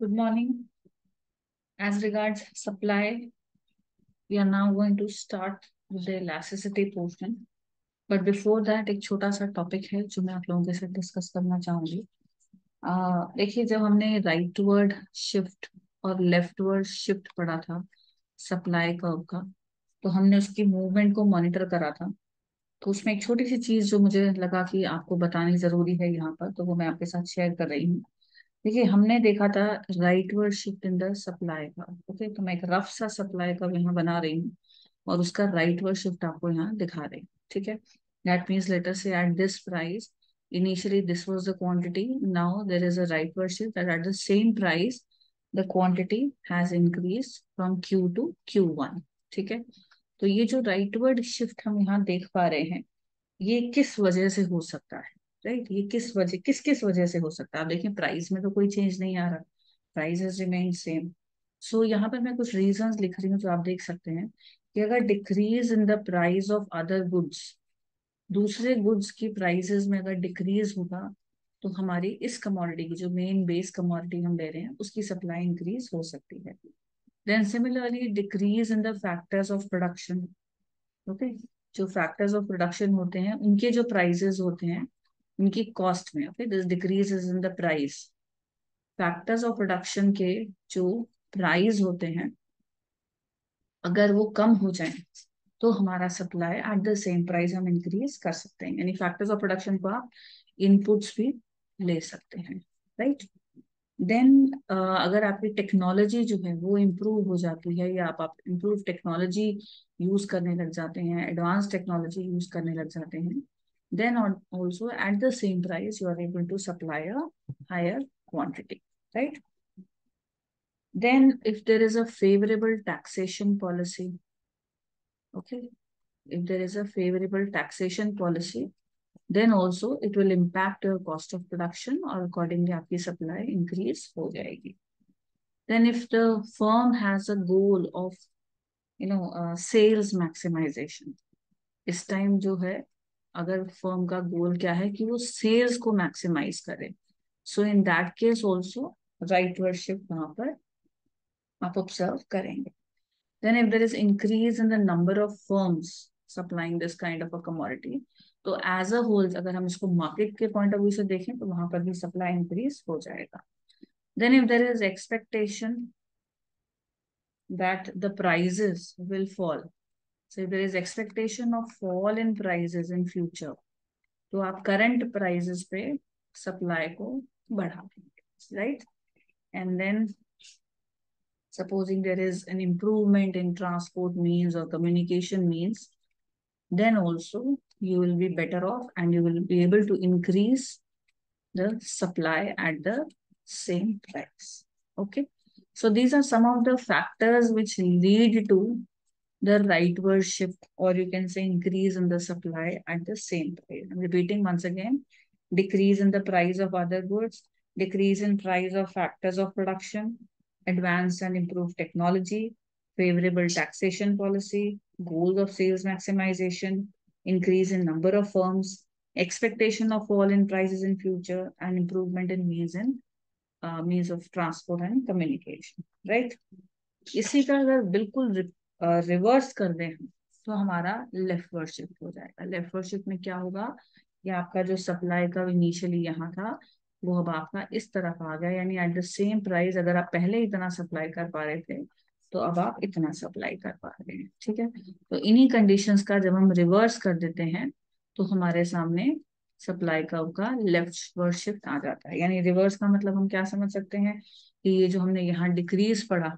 Good morning. As regards supply, we are now going to start with the elasticity portion. But before that, एक छोटा सा topic है जो मैं आप लोगों के साथ डिस्कस करना चाहूंगी। देखिए, जब हमने राइटवर्ड शिफ्ट और लेफ्टवर्ड शिफ्ट पढ़ा था सप्लाई कर्व का, तो हमने उसकी मूवमेंट को मॉनिटर करा था। तो उसमें एक छोटी सी चीज जो मुझे लगा कि आपको बतानी जरूरी है यहाँ पर, तो वो मैं आपके साथ शेयर कर रही हूँ। देखिए, हमने देखा था rightward shift in the supply का। ओके, तो मैं एक रफ सा सप्लाई का यहाँ बना रही हूँ और उसका राइटवर्ड शिफ्ट आपको यहाँ दिखा रही हूँ। ठीक है, दैट मीन्स लेटर से at this price initially this was the quantity, now there is a rightward shift that at the same price the quantity has increased from q to q1। ठीक है, तो ये जो राइटवर्ड शिफ्ट हम यहाँ देख पा रहे हैं, ये किस वजह से हो सकता है? राइट, ये किस किस वजह से हो सकता है? आप देखें, प्राइस में तो कोई चेंज नहीं आ रहा, प्राइसेस रिमेन सेम। सो यहाँ पर मैं कुछ रीजंस लिख रही हूँ जो आप देख सकते हैं कि अगर decrease in the price of other goods, दूसरे गुड्स की प्राइसेस में अगर डिक्रीज होगा, तो हमारी इस कमोडिटी की जो मेन बेस कमोडिटी हम ले रहे हैं उसकी सप्लाई इंक्रीज हो सकती है। Then similarly decrease in the factors of production. Okay, जो फैक्टर्स ऑफ प्रोडक्शन होते हैं उनके जो प्राइसेस होते हैं उनकी कॉस्ट में, okay, this decrease is in the price. Factors of production के जो प्राइस होते हैं, अगर वो कम हो जाए तो हमारा supply eight the same price हम इंक्रीज कर सकते हैं। यानी फैक्टर्स ऑफ प्रोडक्शन को आप इनपुट्स भी ले सकते हैं। राइट, देन अगर आपकी टेक्नोलॉजी जो है वो इम्प्रूव हो जाती है, या आप इम्प्रूव टेक्नोलॉजी यूज करने लग जाते हैं, एडवांस टेक्नोलॉजी यूज करने लग जाते हैं, then also at the same price you are able to supply a higher quantity. Right, then if there is a favorable taxation policy, okay, if there is a favorable taxation policy, then also it will impact your cost of production और accordingly आपकी supply increase हो जाएगी। Then if the firm has a goal of sales maximization, इस time जो है, अगर firm का गोल क्या है कि वो सेल्स को मैक्सिमाइज करे, so in that case also rightward shift वहां पर आप ऑब्जर्व करेंगे। Then if there is increase in the number of firms supplying this kind of a commodity, तो as a whole अगर हम इसको मार्केट के पॉइंट ऑफ व्यू से देखें तो वहां पर भी सप्लाई इंक्रीज हो जाएगा। Then if there is expectation that the prices will fall, so if there is expectation of fall in prices in future, तो आप करंट प्राइसेस पे सप्लाई को बढ़ा देंगे। Right, and then supposing there is an improvement in transport means or communication means, then also you will be better off and you will be able to increase the supply at the same price. Okay, so these are some of the factors which lead to the rightward shift, or you can say increase in the supply at the same price. I'm repeating once again: decrease in the price of other goods, decrease in price of factors of production, advanced and improved technology, favorable taxation policy, goals of sales maximization, increase in number of firms, expectation of fall in prices in future, and improvement in means of transport and communication. Right? इसी का अगर बिल्कुल reverse कर दें हम, तो हमारा leftward shift हो जाएगा। लेफ्टवर्ड शिफ्ट में क्या होगा, या आपका जो सप्लाई का इनिशियली यहाँ था वो अब आपका इस तरफ आ गया, यानी एट द सेम प्राइस अगर आप पहले इतना सप्लाई कर पा रहे थे तो अब आप इतना सप्लाई कर पा रहे हैं। ठीक है, तो इन्हीं कंडीशंस का जब हम रिवर्स कर देते हैं तो हमारे सामने सप्लाई कर्व का लेफ्टवर्ड शिफ्ट आ जाता है। यानी रिवर्स का मतलब हम क्या समझ सकते हैं कि ये जो हमने यहाँ डिक्रीज पढ़ा,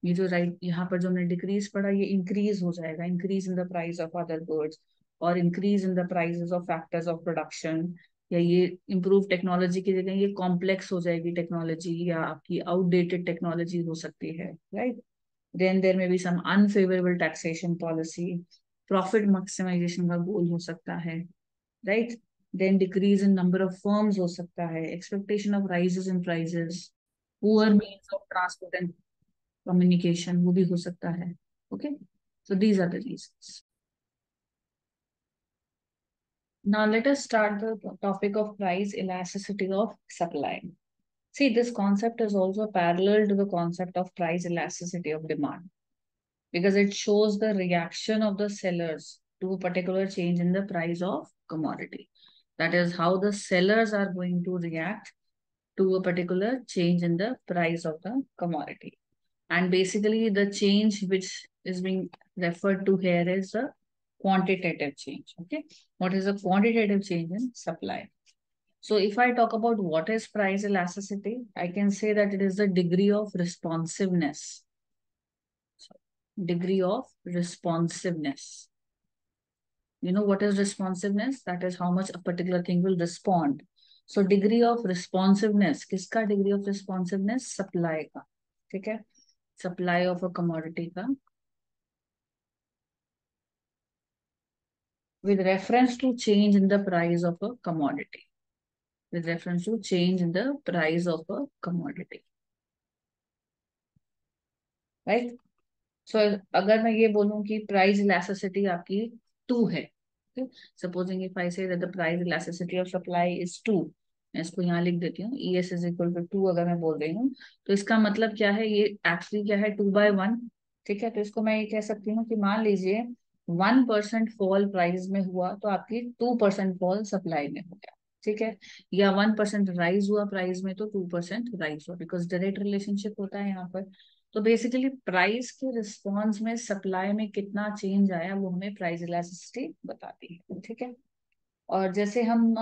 ये जो राइट यहाँ पर जो हमने डिक्रीज पढ़ा, ये इंक्रीज हो जाएगा, increase in the price of other goods और increase in the prices of factors of production, या ये इम्प्रूव टेक्नोलॉजी की जगह ये कॉम्प्लेक्स हो जाएगी टेक्नोलॉजी, या आपकी आउटडेटेड टेक्नोलॉजी हो सकती है। Right, then there may be some unfavourable taxation policy, profit maximisation का गोल हो सकता है। Right, then decrease in number of firms हो सकता है, expectation of rises in prices, poor means of transport and communication वो भी हो सकता है। Okay, so these are the reasons. Now let us start the topic of price elasticity of supply. See, this concept is also parallel to the concept of price elasticity of demand because it shows the reaction of the sellers to a particular change in the price of commodity. That is how the sellers are going to react to a particular change in the price of the commodity. And basically, the change which is being referred to here is a quantitative change. Okay. What is a quantitative change in supply? So if I talk about what is price elasticity, I can say that it is the degree of responsiveness. Degree of responsiveness. You know what is responsiveness? That is how much a particular thing will respond. So degree of responsiveness, किसका degree of responsiveness? Supply का, ठीक है? Supply of a commodity का, with reference to change in the price of a commodity. With reference to change in the price of a commodity. Right? सो अगर मैं ये बोलूं कि प्राइस इलास्टिसिटी आपकी 2 है, supposing if I say that the price elasticity of supply is 2, मैं इसको यहाँ लिख देती हूँ, E S is equal to 2 अगर मैं बोल रही हूँ, तो इसका मतलब क्या है, ये एक्चुअली क्या है, 2/1। ठीक है, तो इसको मैं ये कह सकती हूँ कि मान लीजिए 1% फॉल प्राइस में हुआ तो आपकी 2% फॉल सप्लाई में हो गया। ठीक है, या 1% राइज हुआ प्राइस में तो 2% राइज हुआ, बिकॉज डायरेक्ट रिलेशनशिप होता है यहाँ पर। तो बेसिकली प्राइस के रिस्पॉन्स में सप्लाई में कितना चेंज आया वो हमें प्राइस इलास्टिसिटी बताती है। ठीक है, और जैसे हम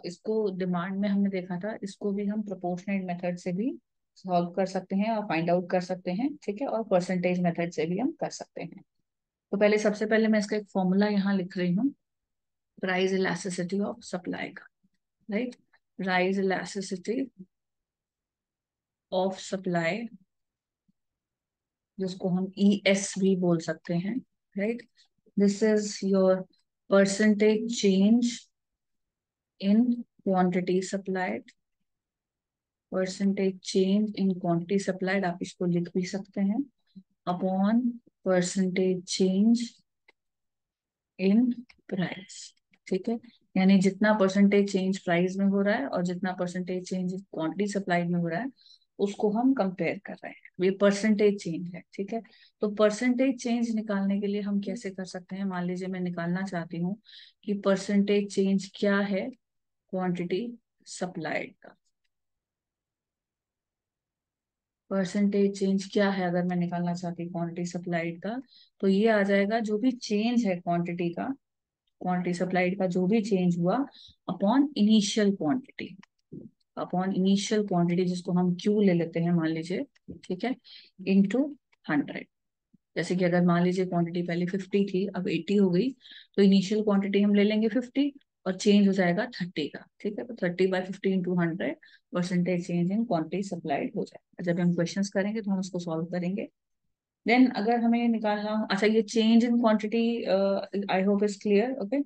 इसको डिमांड में हमने देखा था, इसको भी हम प्रोपोर्शनेट मेथड से भी सॉल्व कर सकते हैं और फाइंड आउट कर सकते हैं। ठीक है, और परसेंटेज मेथड से भी हम कर सकते हैं। तो पहले सबसे पहले मैं इसका एक फॉर्मूला यहाँ लिख रही हूँ, प्राइस इलास्टिसिटी ऑफ सप्लाई का। Right, price elasticity of supply, जिसको हम ई एस भी बोल सकते हैं। Right, this is your percentage change in quantity supplied, percentage change in quantity supplied, आप इसको लिख भी सकते हैं, upon percentage change in price. ठीक है, यानी जितना परसेंटेज चेंज प्राइस में हो रहा है और जितना परसेंटेज चेंज क्वांटिटी सप्लाइड में हो रहा है उसको हम कंपेयर कर रहे हैं, ये परसेंटेज चेंज है। ठीक है, तो परसेंटेज चेंज निकालने के लिए हम कैसे कर सकते हैं, मान लीजिए मैं निकालना चाहती हूँ कि परसेंटेज चेंज क्या है क्वांटिटी सप्लाइड का। परसेंटेज चेंज क्या है अगर मैं निकालना चाहती हूँ क्वांटिटी सप्लाइड का, तो ये आ जाएगा जो भी चेंज है क्वांटिटी का, क्वांटिटी सप्लाइड का जो भी चेंज हुआ upon initial quantity, upon initial quantity जिसको हम क्यू ले लेते हैं मान लीजिए। ठीक है, इनटू 100। जैसे कि अगर मान लीजिए क्वांटिटी पहले 50 थी अब 80 हो गई, तो इनिशियल क्वांटिटी हम ले लेंगे 50 और चेंज हो जाएगा 30 का। ठीक है, तो 30/50 into 100 percentage change in quantity supplied हो जाएगा। जब हम क्वेश्चंस करेंगे तो हम उसको सॉल्व करेंगे। देन अगर हमें निकालना, अच्छा ये change in quantity I hope is clear. Okay,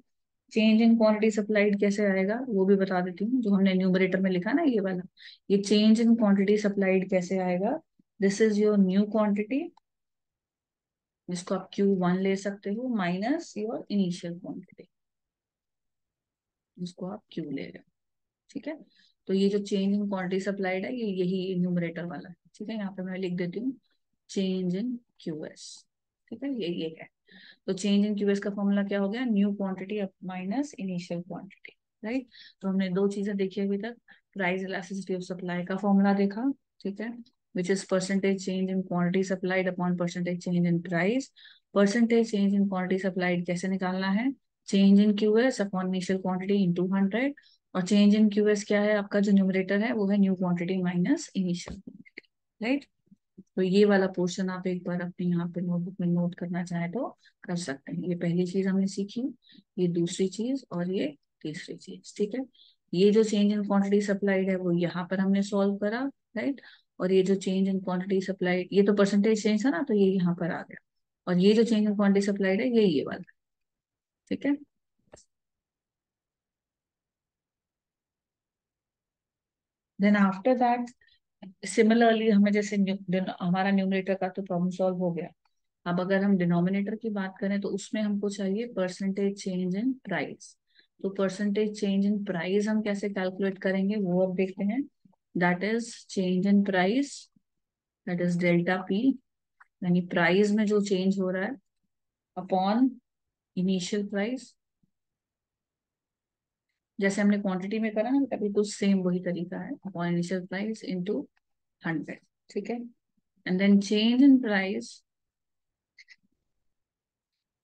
change in quantity supplied कैसे आएगा वो भी बता देती हूँ, जो हमने न्यूमरेटर में लिखा ना ये वाला, ये चेंज इन क्वांटिटी सप्लाइड कैसे आएगा, this is your new quantity, जिसको आप Q1 ले सकते हो, माइनस योर इनिशियल क्वांटिटी जिसको आप Q ले रहे हो। ठीक है, तो ये जो चेंज इन क्वांटिटी सप्लाइड है ये यही न्यूमरेटर वाला है। ठीक है, यहाँ पे मैं लिख देती हूँ चेंज इन QS। ठीक है, ये है। तो चेंज इन क्यूएस का फॉर्मूला क्या हो गया, new quantity minus initial quantity. Right, तो हमने दो चीजें देखी अभी तक, प्राइस इलास्टिसिटी ऑफ सप्लाई का फॉर्मूला देखा। ठीक है, which is percentage change in quantity supplied upon percentage change in price. Percentage change in quantity supplied कैसे निकालना है, change in QS upon initial quantity into 100, और चेंज इन क्यूएस क्या है आपका जो न्यूमरेटर है वो है new quantity minus initial quantity. Right, तो ये वाला पोर्शन आप एक बार अपने यहाँ पे नोटबुक में नोट करना चाहे तो कर सकते हैं। ये पहली चीज हमने सीखी, ये दूसरी चीज और ये तीसरी चीज। ठीक है, ये जो चेंज इन क्वांटिटी सप्लाइड है वो यहाँ पर हमने सॉल्व करा। राइट, और ये जो चेंज इन क्वांटिटी सप्लाइड, ये तो परसेंटेज चेंज था ना, तो ये यहाँ पर आ गया, और ये जो चेंज इन क्वांटिटी सप्लाइड है ये वाला। ठीक है, देन आफ्टर दैट सिमिलरली हमें जैसे हमारा न्यूमरेटर का तो प्रॉब्लम सॉल्व हो गया। अब अगर हम डिनोमिनेटर की बात करें तो उसमें हमको चाहिए परसेंटेज चेंज इन प्राइस। तो परसेंटेज चेंज इन प्राइस हम कैसे कैलकुलेट करेंगे वो अब देखते हैं। That is change in price, that is delta P, यानी प्राइस में जो चेंज हो रहा है अपॉन इनिशियल प्राइस। जैसे हमने क्वांटिटी में करा ना, अभी कुछ सेम वही तरीका है, अपॉन इनिशियल प्राइस इनटू 100। ठीक है, and then change in price,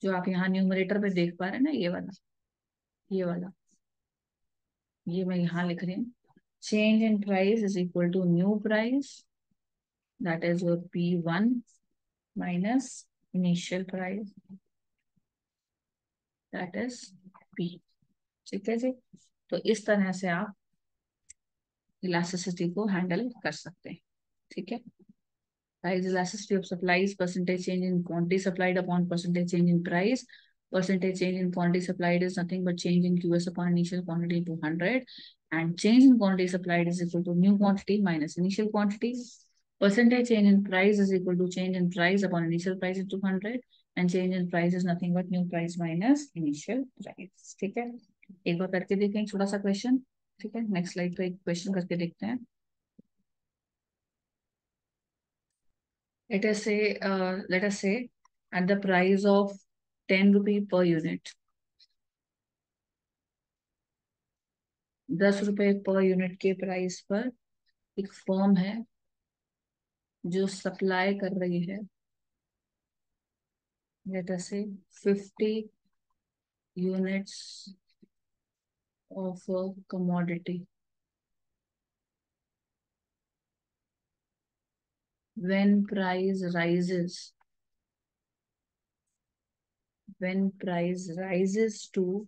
जो आप यहाँ न्यूमरेटर पे देख पा रहे हैं ना, ये वाला ये मैं यहाँ लिख रही हूँ। Change in price is equal to new price, that is your P1 minus initial price, that is P। ठीक है जी, तो इस तरह से आप इलास्टिसिटी को हैंडल कर सकते हैं। ठीक है, price elasticity of supply is percentage change in quantity supplied upon percentage change in price. Percentage change in quantity supplied is nothing but change in QS upon initial quantity to 100, and change in quantity supplied is equal to new quantity minus initial quantity. Percentage change in price is equal to change in price upon initial price into 100, and change in price is nothing but new price minus initial price. ठीक है, एक बार करके देखें छोटा सा question. ठीक है, next slide पे एक क्वेश्चन करके देखते हैं। Let us say at the price of 10 rupee per unit, 10 रुपए पर यूनिट के प्राइस पर एक फर्म है जो सप्लाई कर रही है, let us say 50 units of a commodity. When price rises, to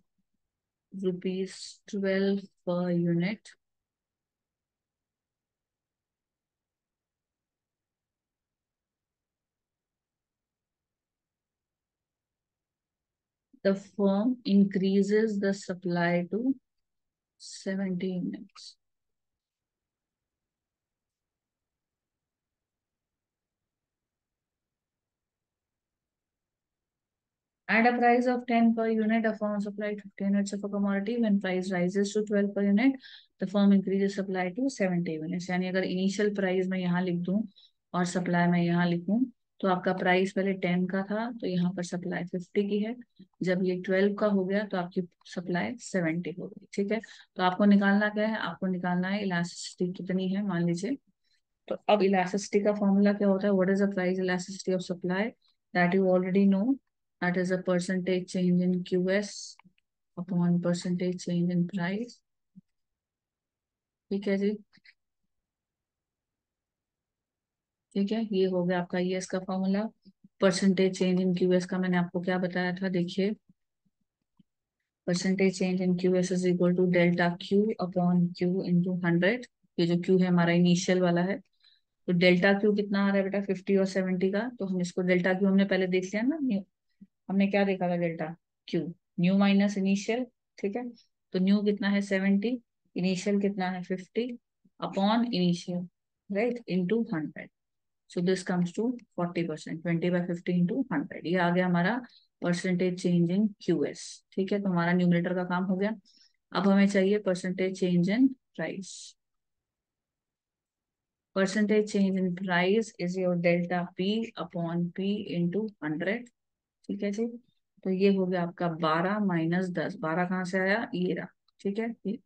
rupees 12 per unit, the firm increases the supply to 70 units. At a price of 10 per unit, a firm supplied 50 units of a commodity. When price rises to 12 per unit, the firm increases supply to 70 units. यानी अगर initial price मैं यहाँ लिख दूं और supply मैं यहाँ लिखूं, तो आपका प्राइस पहले 10 का था, तो यहाँ पर सप्लाई 50 की है। जब ये 12 का हो गया तो आपकी सप्लाई 70 हो गई। ठीक है, तो आपको निकालना क्या है, आपको निकालना है इलास्टिसिटी कितनी है, मान लीजिए। तो अब इलास्टिसिटी का फॉर्मूला क्या होता है, what is the price elasticity of supply, that you already know, that is a percentage change in QS upon percentage change in price. ठीक है जी, ठीक है, ये हो गया आपका ईएस का फॉर्मूला। परसेंटेज चेंज इन क्यूएस का मैंने आपको क्या बताया था, देखिए, percentage change in QS is equal to delta Q upon Q into 100। ये जो क्यू है हमारा इनिशियल वाला है, तो डेल्टा क्यू कितना आ रहा है बेटा, 50 और 70 का, तो हम इसको डेल्टा क्यू हमने पहले देख लिया ना, हमने क्या देखा था, delta Q new minus initial. ठीक है, तो न्यू कितना है 70, इनिशियल कितना है 50 upon initial, right, into 100। So this comes to 40%, 20/50 into 100, ये आ गया हमारा परसेंटेज चेंज इन क्यूएस। ठीक है, तो हमारा न्यूमरेटर का काम हो गया। अब हमें चाहिए percentage change in price. Percentage change in price is your delta P upon P into 100। ठीक है जी, तो ये हो गया आपका 12 माइनस 10, 12 कहाँ से आया, ये रहा। ठीक है,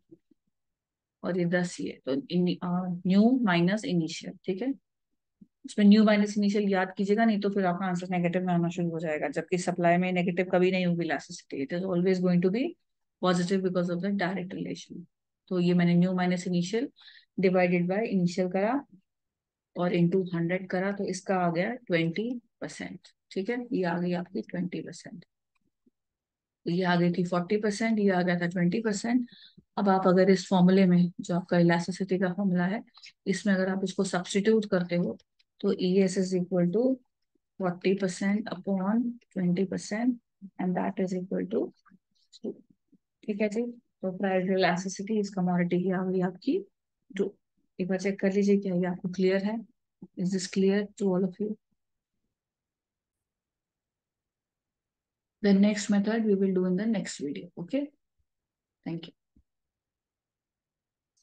और ये 10, ये तो न्यू माइनस इनिशियल। ठीक है, इसमें न्यू माइनस इनिशियल याद कीजिएगा, नहीं तो फिर आपका आंसर नेगेटिव में आना शुरू हो जाएगा, जबकि सप्लाई में नेगेटिव कभी नहीं होगी elasticity, it is always going to be positive because of the direct relation. तो ये मैंने new minus initial divided by initial करा और इंटू 100 करा, तो इसका आ गया 20%। ठीक है, ये आ गई आपकी 20%। ये आ गई थी 40%, ये आ गया था 20%। अब आप अगर इस फॉर्मूले में जो आपका इलास्टिसिटी का फॉर्मूला है, इसमें अगर आप इसको सब्स्टिट्यूट करते हो, तो E S is equal to 40% upon 20%, and that is equal to 2। ठीक है जी, तो प्राइस इलास्टिसिटी इस कमोडिटी की आ गई आपकी 2। एक बार चेक कर लीजिए क्या ये आपको क्लियर है, is this clear to all of you? The next method we will do in the next video. Okay, thank you.